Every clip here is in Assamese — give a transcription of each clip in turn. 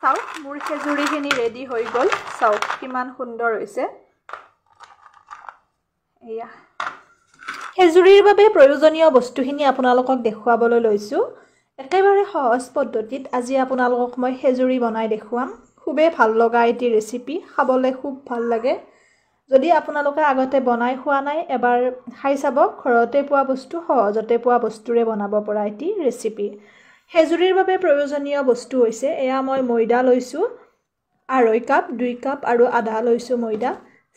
চাওক মোৰ খেজুৰিখিনি ৰেডি হৈ গ'ল চাওক কিমান সুন্দৰ হৈছে এয়া খেজুৰিৰ বাবে প্ৰয়োজনীয় বস্তুখিনি আপোনালোকক দেখুৱাবলৈ লৈছো একেবাৰে সহজ পদ্ধতিত আজি আপোনালোকক মই খেজুৰি বনাই দেখুৱাম খুবেই ভাল লগা এটি ৰেচিপি খাবলৈ খুব ভাল লাগে যদি আপোনালোকে আগতে বনাই খোৱা নাই এবাৰ খাই চাব ঘৰতে পোৱা বস্তু সহজতে পোৱা বস্তুৰে বনাব পৰা এটি ৰেচিপি খেজুৰিৰ বাবে প্ৰয়োজনীয় বস্তু হৈছে এয়া মই ময়দা লৈছো 2.5 কাপ 2 কাপ আৰু আধা লৈছো ময়দা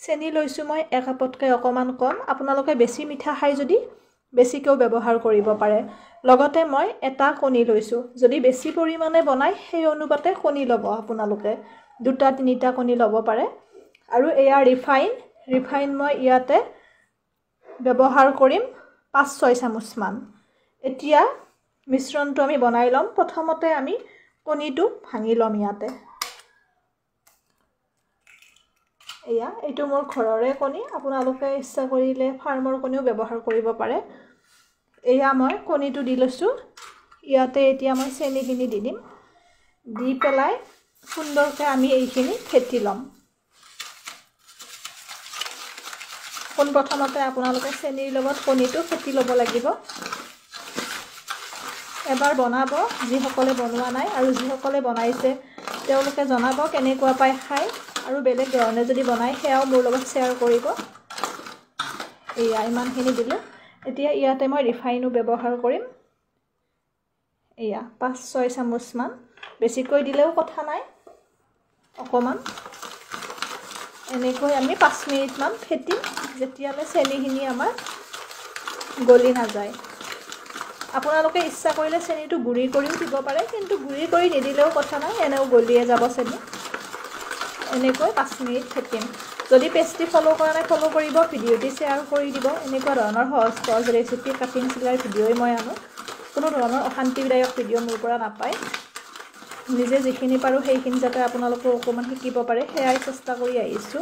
চেনি লৈছো মই 1 কাপতকৈ অকমান কম আপোনালোকে বেছি মিঠা খাই যদি বেছিকৈ ব্যৱহাৰ কৰিব পাৰে লগতে মই এটা কণী লৈছো যদি বেছি পৰিমাণে বনাই সেই অনুপাতে কণী ল'ব আপোনালোকে দুটা তিনিটা কণী ল'ব পাৰে আৰু এয়া ৰিফাইন মই ইয়াতে ব্যৱহাৰ কৰিম 5-6 চামুচ মান এতিয়া মিশ্ৰণটো আমি বনাই লম প্ৰথমতে আমি কণীটো ভাঙি লম ইয়াতে এয়া এইটো মোৰ ঘৰৰে কণী আপোনালোকে ইচ্ছা কৰিলে ফাৰ্মৰ কণীও ব্যৱহাৰ কৰিব পাৰে এয়া মই কণীটো দি লৈছো ইয়াতে এতিয়া মই চেনিখিনি দি দিম দি পেলাই সুন্দৰকৈ আমি এইখিনি ফেটি লম কোন প্ৰথমতে আপোনালোকে চেনিৰ লগত কণীটো ফেটি ল'ব লাগিব এবাৰ বনাব যিসকলে বনোৱা নাই আৰু যিসকলে বনাইছে তেওঁলোকে জনাব কেনেকুৱা পাই খাই আৰু বেলেগ ধৰণে যদি বনাই সেয়াও মোৰ লগত শ্বেয়াৰ কৰিব এয়া ইমানখিনি দিলো এতিয়া ইয়াতে মই ৰিফাইনো ব্যৱহাৰ কৰিম এয়া 5-6 চামুচ মান বেছিকৈ দিলেও কথা নাই অকমান এনেকৈ আমি 5 মিনিট মান ফেটিম যেতিয়ালৈ চেনিখিনি আমাৰ গলি নাযায় আপোনালোকে ইচ্ছা কৰিলে চেনিটো গুৰি কৰিও দিব পাৰে কিন্তু গুৰি কৰি নিদিলেও কথা নাই এনেও গলিয়ে যাব চেনি এনেকৈ 5 মিনিট ফেটিম যদি পেষ্ট্ৰি ফলো কৰা নাই ফলো কৰিব ভিডিঅ'টি শ্বেয়াৰ কৰি দিব এনেকুৱা ধৰণৰ সহজ ৰেচিপি কাটিং চিলাই ভিডিঅ'ই মই আনো কোনো ধৰণৰ অশান্তিদায়ক ভিডিঅ' মোৰ পৰা নাপায় নিজে যিখিনি পাৰো সেইখিনি যাতে আপোনালোকে অকমান শিকিব পাৰে সেয়াই চেষ্টা কৰি আহিছো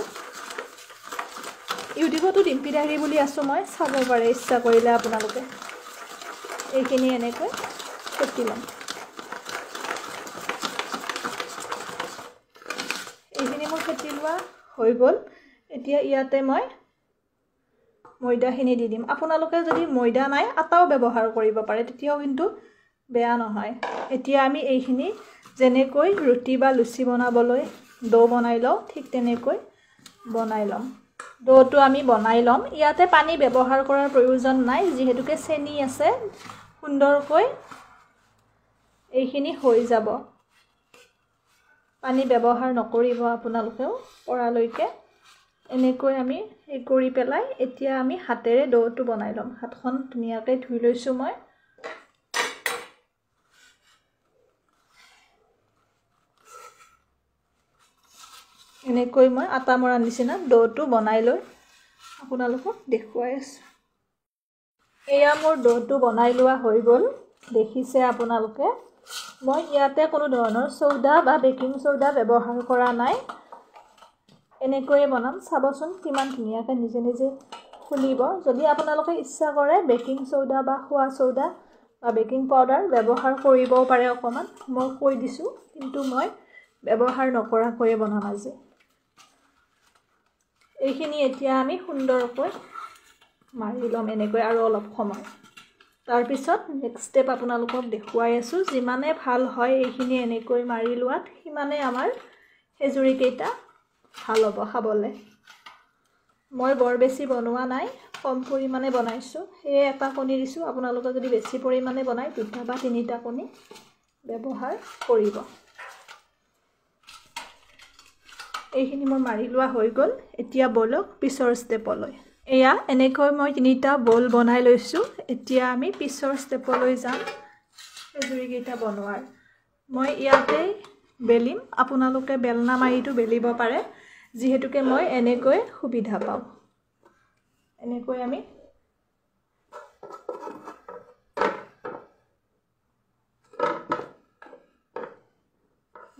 ইউটিউবতো ডিম্পি ডায়েৰী বুলি আছো মই চাব পাৰে ইচ্ছা কৰিলে আপোনালোকে এইখিনি এনেকৈ ফেটি লম এইখিনি মোৰ ফেটি লোৱা হৈ গ'ল এতিয়া ইয়াতে মই ময়দাখিনি দি দিম আপোনালোকে যদি ময়দা নাই আটাও ব্যৱহাৰ কৰিব পাৰে তেতিয়াও কিন্তু বেয়া নহয় এতিয়া আমি এইখিনি যেনেকৈ ৰুটি বা লুচি বনাবলৈ ডো বনাই লওঁ ঠিক তেনেকৈ বনাই লম ডোটো আমি বনাই লম ইয়াতে পানী ব্যৱহাৰ কৰাৰ প্ৰয়োজন নাই যিহেতুকে চেনি আছে সুন্দৰকৈ এইখিনি হৈ যাব পানী ব্যৱহাৰ নকৰিব আপোনালোকেও পৰালৈকে এনেকৈ আমি এই কৰি পেলাই এতিয়া আমি হাতেৰে ডোটো বনাই লম হাতখন ধুনীয়াকৈ ধুই লৈছো মই এনেকৈ মই আটা মৰাৰ নিচিনা ডোটো বনাই লৈ আপোনালোকক দেখুৱাই আছো এয়া মোৰ ডোটো বনাই লোৱা হৈ গ'ল দেখিছে আপোনালোকে মই ইয়াতে কোনো ধৰণৰ সোডা বা বেকিং সোডা ব্যৱহাৰ কৰা নাই এনেকৈ বনাম চাবচোন কিমান ধুনীয়াকৈ নিজে নিজে খুলিব যদি আপোনালোকে ইচ্ছা কৰে বেকিং সোডা বা খোৱা সোডা বা বেকিং পাউডাৰ ব্যৱহাৰ কৰিবও পাৰে অকমান মই কৈ দিছো কিন্তু মই ব্যৱহাৰ নকৰাকৈ বনাম আজি এইখিনি এতিয়া আমি সুন্দৰকৈ মাৰি লম এনেকৈ আৰু অলপ সময় তাৰ পিছত নেক্সট ষ্টেপ আপোনালোকক দেখুৱাই আছো যিমানে ভাল হয় এইখিনি এনেকৈ মাৰি লোৱাত সিমানে আমাৰ খেজুৰি কেইটা ভাল হ'ব খাবলে মই বৰ বেছি বনোৱা নাই কম পৰিমাণে বনাইছো এই এটা কণী দিছো আপোনালোকে যদি বেছি পৰিমাণে বনাই দুটা বা তিনিটা কণী ব্যৱহাৰ কৰিব এইখিনি মোৰ মাৰি লোৱা হৈ গ'ল এতিয়া বলক পিছৰ ষ্টেপলৈ এয়া এনেকৈ মই তিনিটা বল বনাই লৈছো এতিয়া আমি পিছৰ ষ্টেপলৈ যাম খেজুৰি কেইটা বনোৱাৰ মই ইয়াতে বেলিম আপোনালোকে বেলনা মাৰিটো বেলিব পাৰে যিহেতুকে মই এনেকৈ সুবিধা পাওঁ এনেকৈ আমি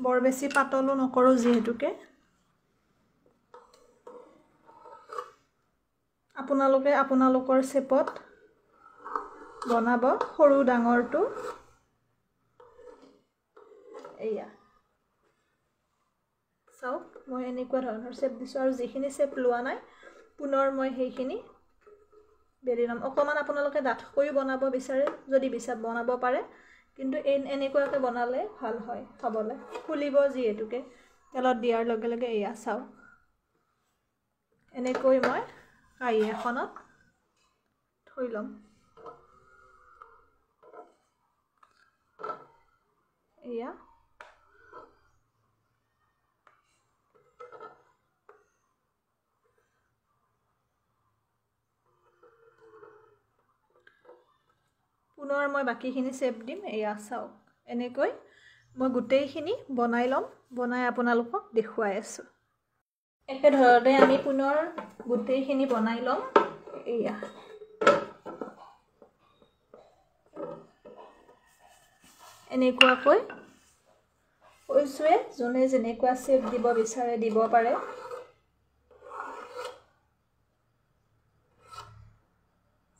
বৰ বেছি পাতলো নকৰো যিহেতুকে আপোনালোকে আপোনালোকৰ শেপত বনাব সৰু ডাঙৰটো এয়া চাওক মই এনেকুৱা ধৰণৰ চেপ দিছোঁ আৰু যিখিনি চেপ লোৱা নাই পুনৰ মই সেইখিনি বেলি ল'ম অকণমান আপোনালোকে ডাঠকৈও বনাব বিচাৰে যদি বনাব পাৰে কিন্তু এনেকুৱাকৈ বনালে ভাল হয় খাবলৈ ফুলিব যিহেতুকে তেলত দিয়াৰ লগে লগে এয়া চাওক এনেকৈ মই কাঁহী এখনত থৈ ল'ম এয়া পুনৰ মই বাকীখিনি চেপ দিম এয়া চাওক এনেকৈ মই গোটেইখিনি বনাই ল'ম বনাই আপোনালোকক দেখুৱাই আছোঁ একেধৰণে আমি পুনৰ গোটেইখিনি বনাই ল'ম এয়া এনেকুৱাকৈ কৈছোৱে যোনে যেনেকুৱা চেপ দিব বিচাৰে দিব পাৰে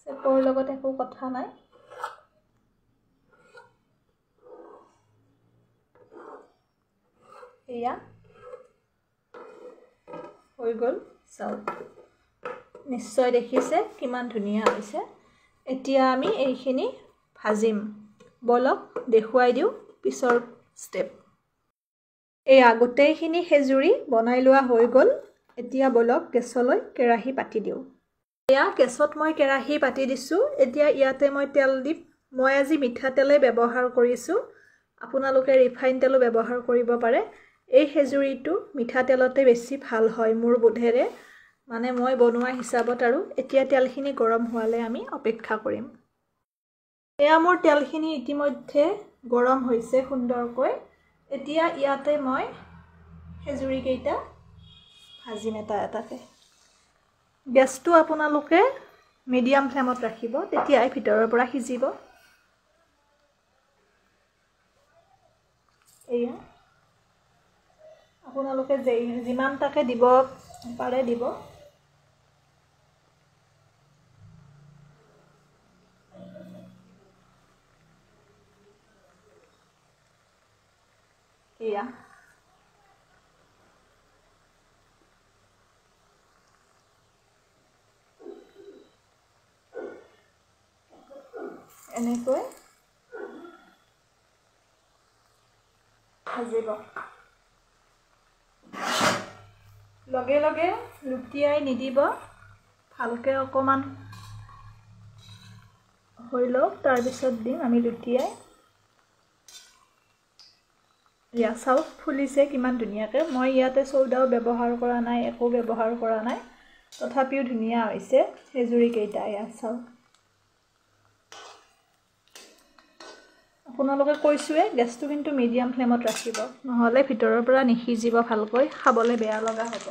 চেপৰ লগত একো কথা নাই এয়া হৈ গ'ল চাওক নিশ্চয় দেখিছে কিমান ধুনীয়া হৈছে এতিয়া আমি এইখিনি ভাজিম বলক দেখুৱাই দিওঁ পিছৰ ষ্টেপ এয়া গোটেইখিনি খেজুৰি বনাই লোৱা হৈ গ'ল এতিয়া বলক গেছলৈ কেৰাহী পাতি দিওঁ এয়া গেছত মই কেৰাহী পাতি দিছোঁ এতিয়া ইয়াতে মই তেল দিম মই আজি মিঠাতেলেই ব্যৱহাৰ কৰিছোঁ আপোনালোকে ৰিফাইন তেলো ব্যৱহাৰ কৰিব পাৰে এই খেজুৰিটো মিঠাতেলতে বেছি ভাল হয় মোৰ বোধেৰে মানে মই বনোৱা হিচাপত আৰু এতিয়া তেলখিনি গৰম হোৱালে আমি অপেক্ষা কৰিম এয়া মোৰ তেলখিনি ইতিমধ্যে গৰম হৈছে সুন্দৰকৈ এতিয়া ইয়াতে মই খেজুৰি কেইটা ভাজিম এটা এটাকৈ গেছটো আপোনালোকে মিডিয়াম ফ্লেমত ৰাখিব তেতিয়াই ভিতৰৰ পৰা সিজিব এয়া আপোনালোকে যিমান তাকে দিব পাৰে দিব এয়া এনেকৈ ভাজিব লগে লগে লুটিয়াই নিদিব ভালকৈ অকণমান হৈ লওক তাৰপিছত দিম আমি লুটিয়াই এয়া চাওক ফুলিছে কিমান ধুনীয়াকৈ মই ইয়াতে চৌদাও ব্যৱহাৰ কৰা নাই একো ব্যৱহাৰ কৰা নাই তথাপিও ধুনীয়া হৈছে খেজুৰি কেইটা এয়া চাওক আপোনালোকে কৈছোৱে গেছটো কিন্তু মিডিয়াম ফ্লেমত ৰাখিব নহ'লে ভিতৰৰ পৰা নিসিজিব ভালকৈ খাবলৈ বেয়া লগা হ'ব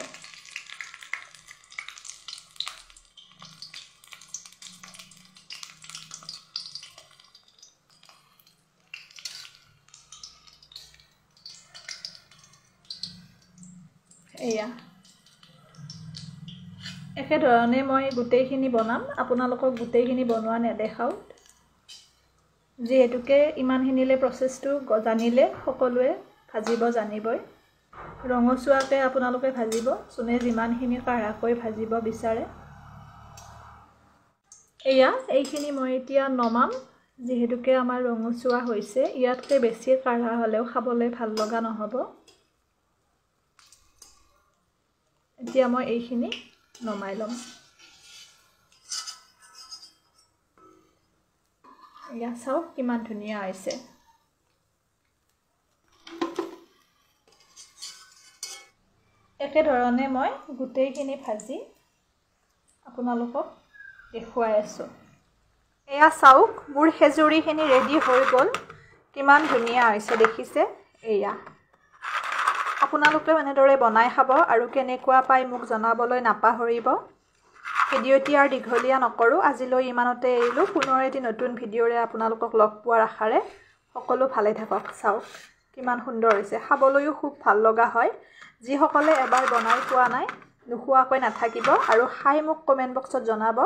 এয়া একেধৰণে মই গোটেইখিনি বনাম আপোনালোকক গোটেইখিনি বনোৱা নেদেখাওঁ যিহেতুকে ইমানখিনিলে প্ৰচেছটো জানিলে সকলোৱে ভাজিব জানিবই ৰঙচুৱাকৈ আপোনালোকে ভাজিব যোনে যিমানখিনি কাঢ়াকৈ ভাজিব বিচাৰে এয়া এইখিনি মই এতিয়া নমাম যিহেতুকে আমাৰ ৰঙচুৱা হৈছে ইয়াতকৈ বেছি কাঢ়া হ'লেও খাবলৈ ভাল লগা নহ'ব এতিয়া মই এইখিনি নমাই ল'ম এয়া চাওক কিমান ধুনীয়া হৈছে একেধৰণে মই গোটেইখিনি ভাজি আপোনালোকক দেখুৱাই আছোঁ এয়া চাওক মোৰ খেজুৰিখিনি ৰেডি হৈ গ'ল কিমান ধুনীয়া হৈছে দেখিছে এয়া আপোনালোকেও এনেদৰে বনাই খাব আৰু কেনেকুৱা পায় মোক জনাবলৈ নাপাহৰিব ভিডিঅ'টি আৰু দীঘলীয়া নকৰোঁ আজিলৈ ইমানতে এৰিলোঁ পুনৰ এটি নতুন ভিডিঅ'ৰে আপোনালোকক লগ পোৱাৰ আশাৰে সকলো ভালে থাকক চাওক কিমান সুন্দৰ হৈছে খাবলৈও খুব ভাল লগা হয় যিসকলে এবাৰ বনাই পোৱা নাই নোখোৱাকৈ নাথাকিব আৰু খাই মোক কমেণ্ট বক্সত জনাব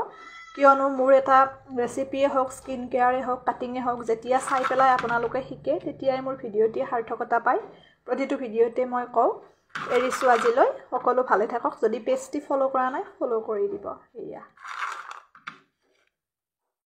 কিয়নো মোৰ এটা ৰেচিপিয়ে হওক স্কিন কেয়াৰে হওক কাটিঙে হওক যেতিয়া চাই পেলাই আপোনালোকে শিকে তেতিয়াই মোৰ ভিডিঅ'টি সাৰ্থকতা পায় প্ৰতিটো ভিডিঅ'তে মই কওঁ এৰিছোঁ আজিলৈ সকলো ভালে থাকক যদি পেজটি ফ'ল' কৰা নাই ফ'ল' কৰি দিব এয়া